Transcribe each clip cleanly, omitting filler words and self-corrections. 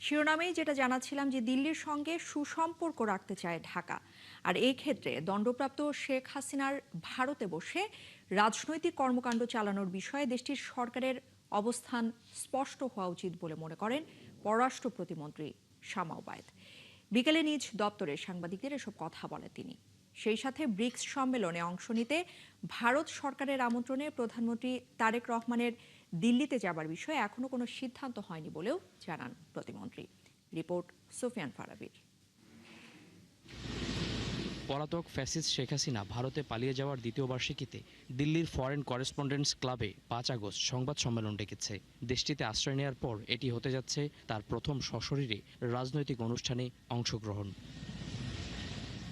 শিরোনামেই যেটা জানাচ্ছিলাম যে দিল্লির সঙ্গে সুসম্পর্ক রাখতে চায় ঢাকা। আর এই ক্ষেত্রে দণ্ডপ্রাপ্ত শেখ হাসিনার ভারতে বসে রাজনৈতিক কর্মকাণ্ড চালানোর বিষয়ে দেশটির সরকারের অবস্থান স্পষ্ট হওয়া উচিত বলে মনে করেন পররাষ্ট্র প্রতিমন্ত্রী শামা ওবায়েদ। বিকেলে নিজ দপ্তরে সাংবাদিকদের এসব কথা বলেন তিনি। সেই সাথে ব্রিক্স সম্মেলনে অংশ নিতে ভারত সরকারের আমন্ত্রণে প্রধানমন্ত্রী তারেক রহমানের দিল্লিতে যাবার বিষয়ে এখনো কোনো সিদ্ধান্ত হয়নি বলেও জানান প্রতিমন্ত্রী। রিপোর্ট সুফিয়ান ফারাবির। পলাতক ফ্যাসিস্ট শেখ হাসিনা ভারতে পালিয়ে যাওয়ার দ্বিতীয় বার্ষিকীতে দিল্লির ফরেন করেসপন্ডেন্টস ক্লাবে ৫ আগস্ট সংবাদ সম্মেলন ডেকেছে। দেশটিতে আশ্রয় নেওয়ার পর এটি হতে যাচ্ছে তার প্রথম সশরীরে রাজনৈতিক অনুষ্ঠানে অংশগ্রহণ।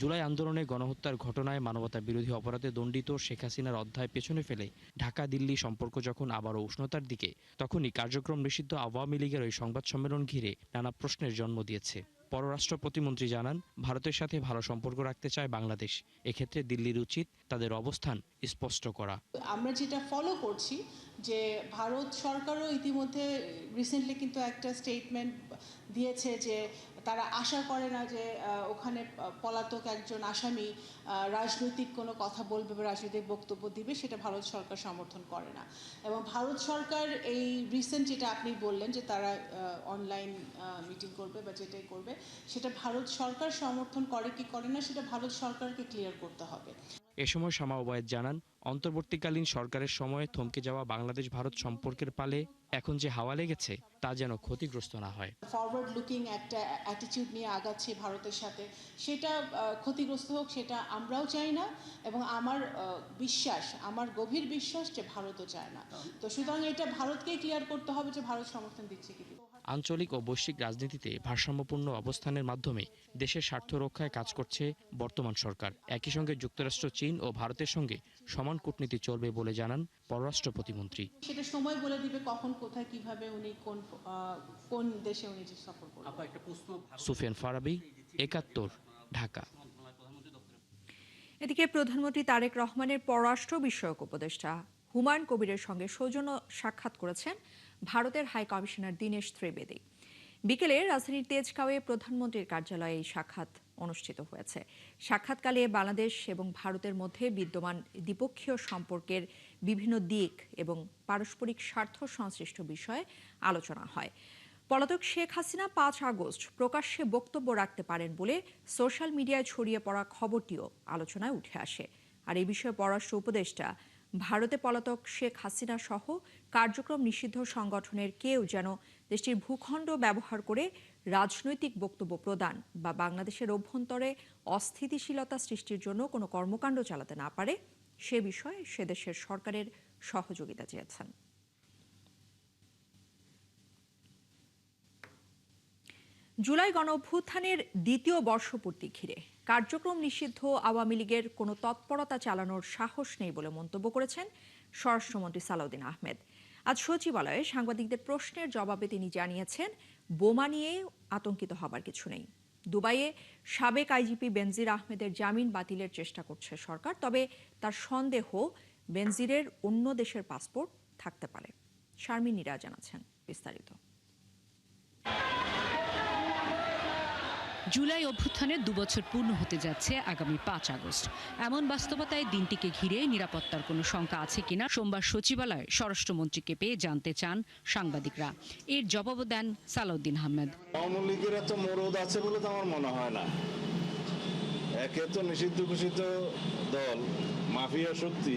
জুলাই আন্দোলনে গণহত্যার ঘটনায় মানবতা বিরোধী অপরাধে দণ্ডিত শেখ হাসিনার অধ্যায় পেছনে ফেলে ঢাকা দিল্লি সম্পর্ক যখন আবারও উষ্ণতার দিকে, তখনই কার্যক্রম নিষিদ্ধ আওয়ামী লীগের ওই সংবাদ সম্মেলন ঘিরে নানা প্রশ্নের জন্ম দিয়েছে। পররাষ্ট্র প্রতিমন্ত্রী জানান, ভারতের সাথে ভালো সম্পর্ক রাখতে চায় বাংলাদেশ। এক্ষেত্রে দিল্লির উচিত তাদের অবস্থান স্পষ্ট করা। আমরা যেটা ফলো করছি যে ভারত সরকারও ইতিমধ্যে রিসেন্টলি কিন্তু একটা স্টেটমেন্ট দিয়েছে যে তারা আশা করে না যে ওখানে পলাতক একজন আসামি রাজনৈতিক কোনো কথা বলবে বা রাজনৈতিক বক্তব্য দিবে, সেটা ভারত সরকার সমর্থন করে না। এবং ভারত সরকার এই রিসেন্ট যেটা আপনি বললেন যে তারা অনলাইন মিটিং করবে বা যেটাই করবে, সেটা ভারত সরকার সমর্থন করে কি করে না সেটা ভারত সরকারকে ক্লিয়ার করতে হবে। এ সময় শামা ওবায়েদ জানান, অন্তর্বর্তীকালীন সরকারের সময়ে থমকে যাওয়া বাংলাদেশ ভারত সম্পর্কের পালে এখন যে হাওয়া লেগেছে তা যেন ক্ষতিগ্রস্ত না হয়। ফরওয়ার্ড লুকিং একটা অ্যাটিটিউড নিয়ে আগাচ্ছে ভারতের সাথে, সেটা ক্ষতিগ্রস্ত হোক সেটা আমরাও চাই না, এবং আমার গভীর বিশ্বাস যে ভারতও চায় না। তো সুতরাং এটা ভারতকেই ক্লিয়ার করতে হবে যে ভারত সমর্থন দিচ্ছে কি। আঞ্চলিক ও বৈশ্বিক রাজনীতিতে ভারসাম্যপূর্ণ অবস্থানের মাধ্যমে দেশের স্বার্থ রক্ষায় কাজ করছে বর্তমান সরকার। একই সঙ্গে যুক্তরাষ্ট্র, চীন ও ভারতের সঙ্গে সমান কূটনীতি চলবে বলে জানান পররাষ্ট্র প্রতিমন্ত্রী। সেটা সময় বলে দিবে কখন, কোথায়, কিভাবে উনি কোন দেশে উনি সফর করবেন। সুফিয়ান ফারাবি, একাত্তর, ঢাকা। এদিকে প্রধানমন্ত্রী তারেক রহমানের পররাষ্ট্র বিষয়ক উপদেষ্টা হুমায়ুন কবিরের সঙ্গে সৌজন্য সাক্ষাৎ করেছেন ভারতের হাই কমিশনার দীনেশ ত্রিবেদী। বিকেলে রাজধানীর তেজগাঁওয়ে প্রধানমন্ত্রীর কার্যালয়ে এই সাক্ষাৎ অনুষ্ঠিত হয়েছে। সাক্ষাৎকালে বাংলাদেশ এবং ভারতের মধ্যে বিদ্যমান দ্বিপক্ষীয় সম্পর্কের বিভিন্ন দিক এবং পারস্পরিক স্বার্থ সংশ্লিষ্ট বিষয়ে আলোচনা হয়। পলাতক শেখ হাসিনা ৫ আগস্ট প্রকাশ্যে বক্তব্য রাখতে পারেন বলে সোশ্যাল মিডিয়ায় ছড়িয়ে পড়া খবরটিও আলোচনায় উঠে আসে। আর এই বিষয়ে পররাষ্ট্র উপদেষ্টা ভারতে পলাতক শেখ হাসিনা সহ কার্যক্রম নিষিদ্ধ সংগঠনের কেউ যেন দেশটির ভূখণ্ড ব্যবহার করে রাজনৈতিক বক্তব্য প্রদান বা বাংলাদেশের অভ্যন্তরে অস্থিতিশীলতা সৃষ্টির জন্য কোনো কর্মকাণ্ড চালাতে না পারে সে বিষয়ে সে দেশের সরকারের সহযোগিতা চেয়েছেন। জুলাই গণঅভ্যুত্থানের দ্বিতীয় বর্ষপূর্তি ঘিরে কার্যক্রম নিষিদ্ধ আওয়ামী লীগের কোনো তৎপরতা চালানোর সাহস নেই বলে মন্তব্য করেছেন স্বরাষ্ট্রমন্ত্রী সালাউদ্দিন আহমেদ। আজ সচিবালয়ে সাংবাদিকদের প্রশ্নের জবাবে তিনি জানিয়েছেন, বোমা নিয়ে আতঙ্কিত হবার কিছু নেই। দুবাইয়ে সাবেক আইজিপি বেনজির আহমেদের জামিন বাতিলের চেষ্টা করছে সরকার, তবে তার সন্দেহ বেনজিরের অন্য দেশের পাসপোর্ট থাকতে পারে। শারমিন নীরা জানাচ্ছেন বিস্তারিত। জুলাই অভ্যুত্থানের 2 বছর পূর্ণ হতে যাচ্ছে আগামী 5 আগস্ট। এমন বাস্তবতায় দিনটিকে ঘিরে নিরাপত্তার কোনো শঙ্কা আছে কিনা সোমবার সচিবালয়ে স্বরাষ্ট্রমন্ত্রীকে পেয়ে জানতে চান সাংবাদিকরা। এর জবাবও দেন সালাউদ্দিন আহমেদ। আওয়ামী লীগের এত মরদ আছে বলে তো আমার মনে হয় না। একে তো নিষিদ্ধ ঘোষিত দল, মাফিয়া শক্তি,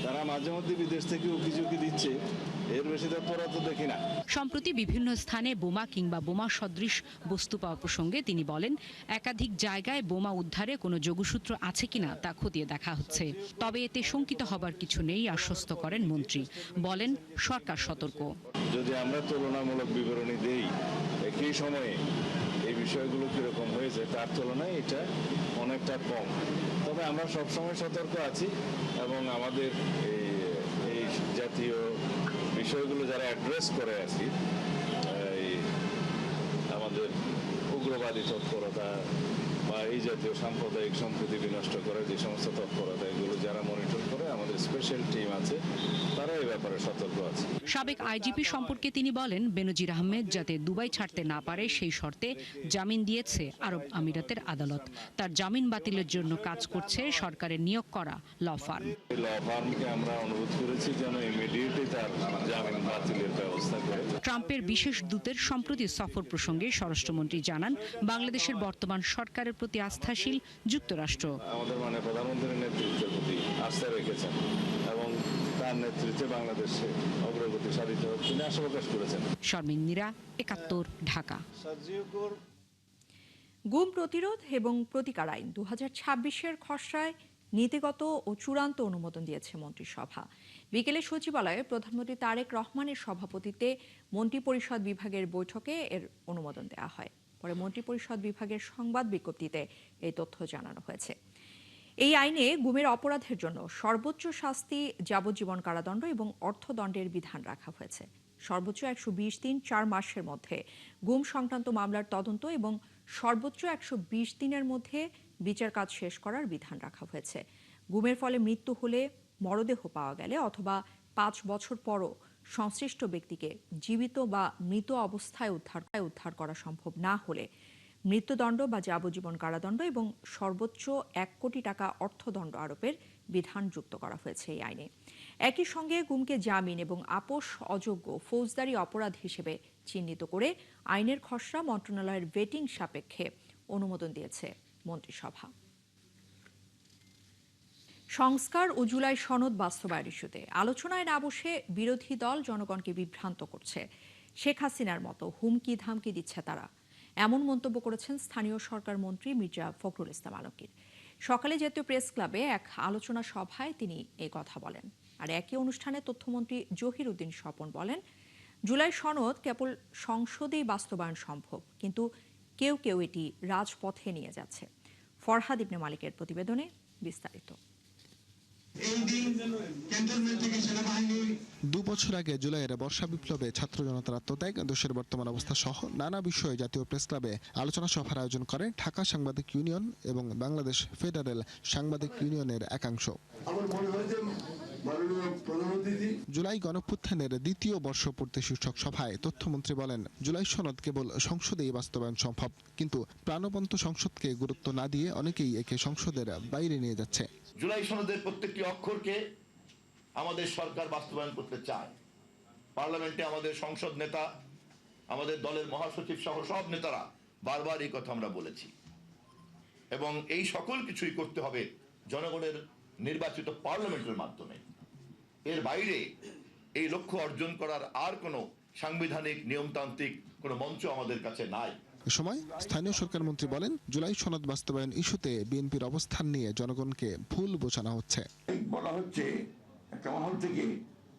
তারা মাঝে মধ্যে বিদেশ থেকে উকিঝুঁকি দিচ্ছে, এর বেশি তৎপরতা তো দেখি না। সম্প্রতি বিভিন্ন স্থানে বোমা কিংবা বোমা সদৃশ বস্তু পাওয়া প্রসঙ্গে তিনি বলেন, একাধিক জায়গায় বোমা উদ্ধারে কোনো যোগসূত্র আছে কিনা তা খতিয়ে দেখা হচ্ছে। তবে এতে শঙ্কিত হবার কিছু নেই আশ্বস্ত করেন মন্ত্রী। বলেন, সরকার সতর্ক। যদি আমরা তুলনামূলক বিবরণী দেই একই সময়ে এই বিষয়গুলো কিরকম হয়েছে তার তুলনায় এটা অনেকটা কম। তবে আমরা সবসময় সতর্ক আছি এবং আমাদের এই জাতীয় বিষয়গুলো যারা অ্যাড্রেস করে আছি, আমাদের উগ্রবাদী তৎপরতা বা এই জাতীয় সাম্প্রদায়িক সম্প্রীতি বিনষ্ট করার যে সমস্ত তৎপরতা, এগুলো যারা মনিটর করে, আমাদের স্পেশাল টিম আছে, তারা এই ব্যাপারে সতর্ক আছে। সাবেক আইজিপি সম্পর্কে তিনি বলেন, বেনজির আহমেদ যাতে দুবাই ছাড়তে না পারে সেই শর্তে জামিন দিয়েছে আরব আমিরাতের আদালত। তার জামিন বাতিলের জন্য কাজ করছে সরকারের নিয়োগ করা ল ফার্ম। ল ফার্মকে আমরা অনুরোধ করেছি যেন ইমিডিয়েটলি তার জামিন বাতিলের ব্যবস্থা করে। ট্রাম্পের বিশেষ দূতের সম্প্রতি সফর প্রসঙ্গে স্বরাষ্ট্রমন্ত্রী জানান, বাংলাদেশের বর্তমান সরকারের প্রতি আস্থাশীল যুক্তরাষ্ট্র। আমাদের প্রধানমন্ত্রীর নেতৃত্বের প্রতি আস্থা রেখেছেন এবং তার নেতৃত্বে বাংলাদেশে অগ্রগতি সাধিত হোক তিনি আশা প্রকাশ করেছেন। শর্মিন মীরা, ৭১, ঢাকা। গুম প্রতিরোধ এবং প্রতিকার আইন 2026-এর খসড়ায় নীতিগত ও চূড়ান্ত অনুমোদন দিয়েছে মন্ত্রিসভা। বিকেলে সচিবালয়ে প্রধানমন্ত্রী তারেক রহমানের সভাপতিত্বে মন্ত্রিপরিষদ বিভাগের বৈঠকে এর অনুমোদন দেওয়া হয়। পরে মন্ত্রিপরিষদ বিভাগের সংবাদ বিজ্ঞপ্তিতে এই তথ্য জানানো হয়েছে। এই আইনে গুমের অপরাধের জন্য সর্বোচ্চ শাস্তি যাবজ্জীবন কারাদণ্ড এবং অর্থদণ্ডের বিধান রাখা হয়েছে। সর্বোচ্চ 120 দিন 4 মাসের মধ্যে গুম সংক্রান্ত মামলার তদন্ত এবং সর্বোচ্চ 120 দিনের মধ্যে বিচার কাজ শেষ করার বিধান রাখা হয়েছে। গুমের ফলে মৃত্যু হলে, মরদেহ পাওয়া গেলে অথবা 5 বছর পরও সংশ্লিষ্ট ব্যক্তিকে জীবিত বা মৃত অবস্থায় উদ্ধার করা সম্ভব না হলে মৃত্যুদণ্ড বা যাবজ্জীবন কারাদণ্ড এবং সর্বোচ্চ 1 কোটি টাকা অর্থদণ্ড আরোপের বিধান যুক্ত করা হয়েছে এই আইনে। একই সঙ্গে গুমকে জামিন এবং আপোষ অযোগ্য ফৌজদারি অপরাধ হিসেবে চিহ্নিত করে আইনের খসড়া মন্ত্রণালয়ের ভেটিং সাপেক্ষে অনুমোদন দিয়েছে মন্ত্রিসভা। সংস্কার ও জুলাই সনদ বাস্তবায়ন ইস্যুতে আলোচনায় না বসে বিরোধী দল জনগণকে বিভ্রান্ত করছে। শেখ হাসিনার মতো হুমকি ধামকি দিচ্ছে তারা, এমন মন্তব্য করেছেন স্থানীয় সরকার মন্ত্রী মির্জা ফখরুল ইসলাম আলমগীর। সকালে জাতীয় প্রেস ক্লাবে এক আলোচনা সভায় তিনি এই কথা বলেন। আর একই অনুষ্ঠানে তথ্যমন্ত্রী জহির উদ্দিন স্বপন বলেন, জুলাই সনদ কেবল সংসদেই বাস্তবায়ন সম্ভব, কিন্তু কেউ কেউ এটি রাজপথে নিয়ে যাচ্ছে। ফরহাদ ইবনে মালিকের প্রতিবেদনে বিস্তারিত। 2 বছর আগে জুলাইয়ের বর্ষা বিপ্লবে ছাত্র জনতার আত্মত্যাগ, দেশের বর্তমান অবস্থা সহ নানা বিষয়ে জাতীয় প্রেস ক্লাবে আলোচনা সভার আয়োজন করে ঢাকা সাংবাদিক ইউনিয়ন এবং বাংলাদেশ ফেডারেল সাংবাদিক ইউনিয়নের একাংশ। জুলাই গণঅভ্যুত্থানের দ্বিতীয় বর্ষপূর্তি শীর্ষক সভায় তথ্যমন্ত্রী বলেন, জুলাই সনদ কেবল সংসদেই বাস্তবায়ন সম্ভব, কিন্তু প্রাণবন্ত সংসদকে গুরুত্ব না দিয়ে অনেকেই একে সংসদের বাইরে নিয়ে যাচ্ছে। জুলাই সনদের প্রত্যেকটি অক্ষরকে আমাদের সরকার বাস্তবায়ন করতে চায়। পার্লামেন্টে আমাদের সংসদ নেতা, আমাদের দলের মহাসচিব সহ সব নেতারা বারবার এই কথা আমরা বলেছি, এবং এই সকল কিছুই করতে হবে জনগণের নির্বাচিত পার্লামেন্টের মাধ্যমে। এর বাইরে এই লক্ষ্য অর্জন করার আর কোনো সাংবিধানিক নিয়মতান্ত্রিক কোনো মঞ্চ আমাদের কাছে নাই। এ সময় স্থানীয় সরকার মন্ত্রী বলেন, জুলাই সনদ বাস্তবায়ন ইস্যুতে বিএনপির অবস্থান নিয়ে জনগণকে ভুল বোঝানো হচ্ছে। বলা হচ্ছে একটা মহল থেকে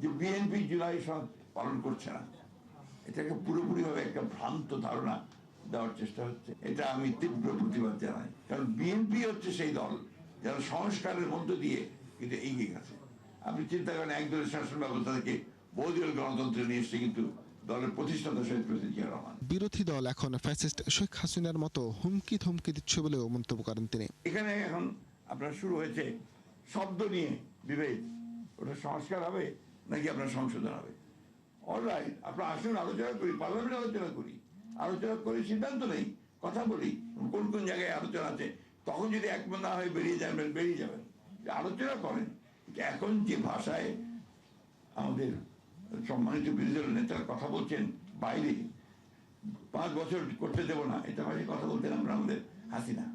যে বিএনপি জুলাই সনদ পালন করছে না, এটাকে পুরোপুরিভাবে একটা ভ্রান্ত ধারণা দেওয়ার চেষ্টা হচ্ছে। এটা আমি তীব্র প্রতিবাদ জানাই, কারণ বিএনপি হচ্ছে সেই দল যারা সংস্কারের মধ্য দিয়ে কিন্তু এগিয়ে গেছে। আপনি চিন্তা করেন, এক দলের শাসন ব্যবস্থা থেকে বহুদলীয় গণতন্ত্রে নিয়ে এসছে কিন্তু দলের প্রতিষ্ঠাতা শহীদ প্রেসিডেন্ট জিয়া রহমান। বিরোধী দল এখন ফ্যাসিস্ট শেখ হাসিনার মতো হুমকি ধমকি দিচ্ছে বলেও মন্তব্য করেন তিনি। এখানে এখন আপনার শুরু হয়েছে শব্দ নিয়ে বিভেদ, ওটা সংস্কার হবে নাকি আপনার সংশোধন হবে। অলরাইট, আপনার আসুন আলোচনা করি, পার্লামেন্টে আলোচনা করি সিদ্ধান্ত নেই, কথা বলি কোন কোন জায়গায় আলোচনা আছে। তখন যদি একমত না হয়ে বেরিয়ে যাবেন, আলোচনা করেন। এখন যে ভাষায় আমাদের সম্মানিত বিরোধী দলের নেতারা কথা বলছেন বাইরে, 5 বছর করতে দেবো না, এটা ভাষায় কথা বলতেন আমরা আমাদের হাসিনা।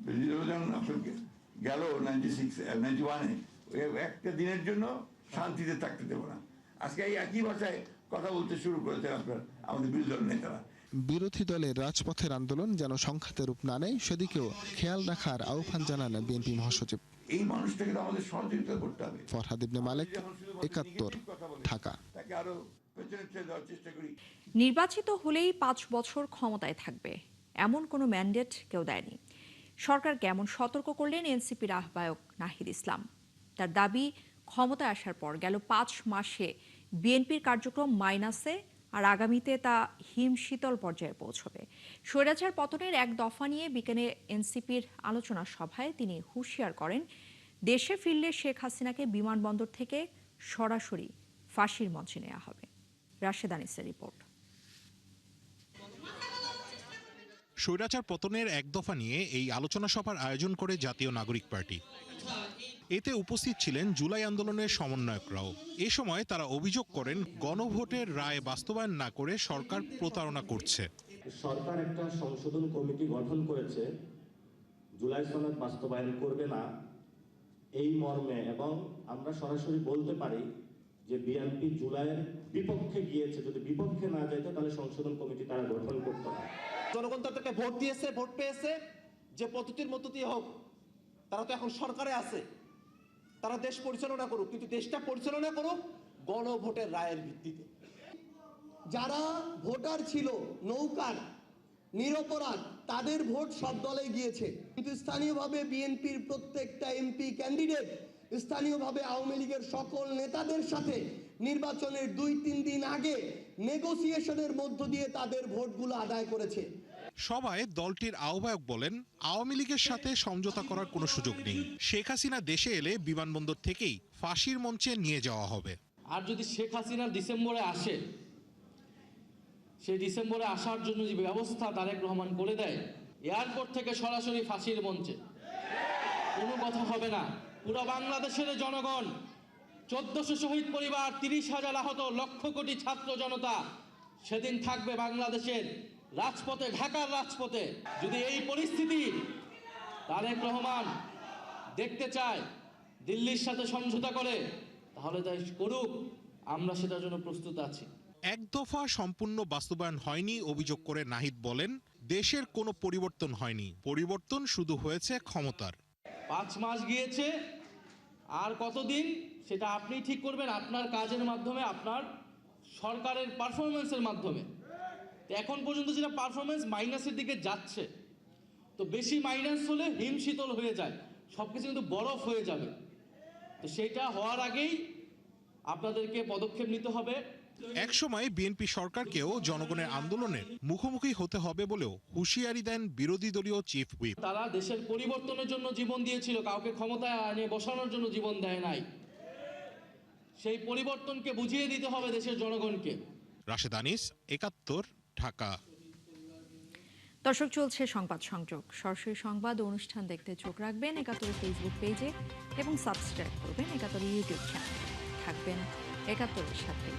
বিরোধী দল যখন গেল 91-এ, একটা দিনের জন্য শান্তিতে থাকতে দেবো না, আজকে এই একই ভাষায় কথা বলতে শুরু করেছেন আপনার আমাদের বিরোধী দলের নেতারা। বিরোধী দলের রাজপথের আন্দোলন যেন সংঘাতে রূপ না নেয় সেদিকেও খেয়াল রাখার আহ্বান জানান বিএনপি মহাসচিব। এই মানুষটাকে আমাদের সহযোগিতা করতে হবে। ফরহাদ ইবনে মালিক, ৭১, ঢাকা। তাকে আরো পেছনে ছেড়ে দেওয়ার চেষ্টা করি। নির্বাচিত হলেই 5 বছর ক্ষমতায় থাকবে, এমন কোনো ম্যান্ডেট কেউ দেয়নি। সরকারকে এমন সতর্ক করলেন এনসিপির আহ্বায়ক নাহিদ ইসলাম। তার দাবি, ক্ষমতায় আসার পর গেল 5 মাসে বিএনপির কার্যক্রম মাইনাসে, আর আগামীতে তা হিমশীতল পর্যায়ে পৌঁছবে। স্বৈরাচার পতনের এক দফা নিয়ে বিকেলে এনসিপির আলোচনা সভায় তিনি হুঁশিয়ার করেন, দেশে ফিরলে শেখ হাসিনাকে বিমানবন্দর থেকে সরাসরি ফাঁসির মঞ্চে নেওয়া হবে। রাশেদ আনিসের রিপোর্ট। স্বৈরাচার পতনের এক দফা নিয়ে এই আলোচনা সভার আয়োজন করে জাতীয় নাগরিক পার্টি। এতে উপস্থিত ছিলেন জুলাই আন্দোলনের সমন্বয়করাও। এ সময় তারা অভিযোগ করেন, গণভোটের রায় বাস্তবায়ন না করে সরকার প্রতারণা করছে। সরকার একটা সংশোধন কমিটি গঠন করেছে, জুলাই সনদ বাস্তবায়ন করবে না এই মর্মে, এবং আমরা সরাসরি বলতে পারি যে বিএনপি জুলাইয়ের বিপক্ষে গিয়েছে। যদি বিপক্ষে না যেত তাহলে সংশোধন কমিটি তারা গঠন করতো না। জনগণ তাদেরকে ভোট দিয়েছে, ভোট পেয়েছে, যে পদ্ধতির মধ্য দিয়ে হোক, তারা তো এখন সরকারে আছে, তারা দেশ পরিচালনা করুক, কিন্তু দেশটা পরিচালনা করুক গণভোটের রায়ের ভিত্তিতে। যারা ভোটার ছিল নৌকার নিরপরাধ, তাদের ভোট সব দলে গিয়েছে, কিন্তু স্থানীয়ভাবে বিএনপির প্রত্যেকটা এমপি ক্যান্ডিডেট স্থানীয়ভাবে আওয়ামী লীগের সকল নেতাদের সাথে নির্বাচনের 2-3 দিন আগে নেগোসিয়েশনের মধ্য দিয়ে তাদের ভোটগুলো আদায় করেছে। সভায় দলটির আহ্বায়ক বলেন, আওয়ামী লীগের সাথে সমঝোতা করার কোনো সুযোগ নেই। শেখ হাসিনা দেশে এলে বিমানবন্দর থেকেই ফাঁসির মঞ্চে নিয়ে যাওয়া হবে। আর যদি শেখ হাসিনা ডিসেম্বরে আসে, সেই ডিসেম্বরে আসার জন্য যে ব্যবস্থা তারেক রহমান করে দেয়, এয়ারপোর্ট থেকে সরাসরি ফাঁসির মঞ্চে, কোনো কথা হবে না। পুরো বাংলাদেশের জনগণ, 1400 শহীদ পরিবার, 30,000 আহত, লক্ষ কোটি ছাত্র জনতা সেদিন থাকবে বাংলাদেশের রাজপথে, ঢাকার রাজপথে। যদি এই পরিস্থিতি তারেক রহমান দেখতে চায়, দিল্লির সাথে সমঝোতা করে, তাহলে তাই করুক, আমরা সেটার জন্য প্রস্তুত আছি। এক দফা সম্পূর্ণ বাস্তবায়ন হয়নি অভিযোগ করে নাহিদ বলেন, দেশের কোনো পরিবর্তন হয়নি, পরিবর্তন শুধু হয়েছে ক্ষমতার। 5 মাস গিয়েছে, আর কতদিন সেটা আপনি ঠিক করবেন, আপনার কাজের মাধ্যমে, আপনার সরকারের পারফরমেন্সের মাধ্যমে। এখন পর্যন্ত যেটা পারফরমেন্স মাইনাসের দিকে যাচ্ছে, তো বেশি মাইনাস হলে হিমশীতল হয়ে যায়, সবকিছু কিন্তু বরফ হয়ে যাবে। তো সেটা হওয়ার আগেই আপনাদেরকে পদক্ষেপ নিতে হবে। একসময় বিএনপি সরকারকেও জনগণের আন্দোলনের মুখোমুখি হতে হবে বলেও হুঁশিয়ারি দেন বিরোধী দলীয় চিফ হুইপ। তারা দেশের পরিবর্তনের জন্য জীবন দিয়েছিল, কাউকে ক্ষমতায় এনে বসানোর জন্য জীবন দেয় নাই। সেই পরিবর্তনকে বুঝিয়ে দিতে হবে দেশের জনগণকে। রাশেদ আনিস, 71, ঢাকা। দর্শক, চলছে সংবাদ সংযোগ। সরাসরি সংবাদ অনুষ্ঠান দেখতে চোখ রাখবেন 71 ফেসবুক পেজে এবং সাবস্ক্রাইব করবেন 71 ইউটিউব চ্যানেলে। থাকবেন 71 এর সাথে।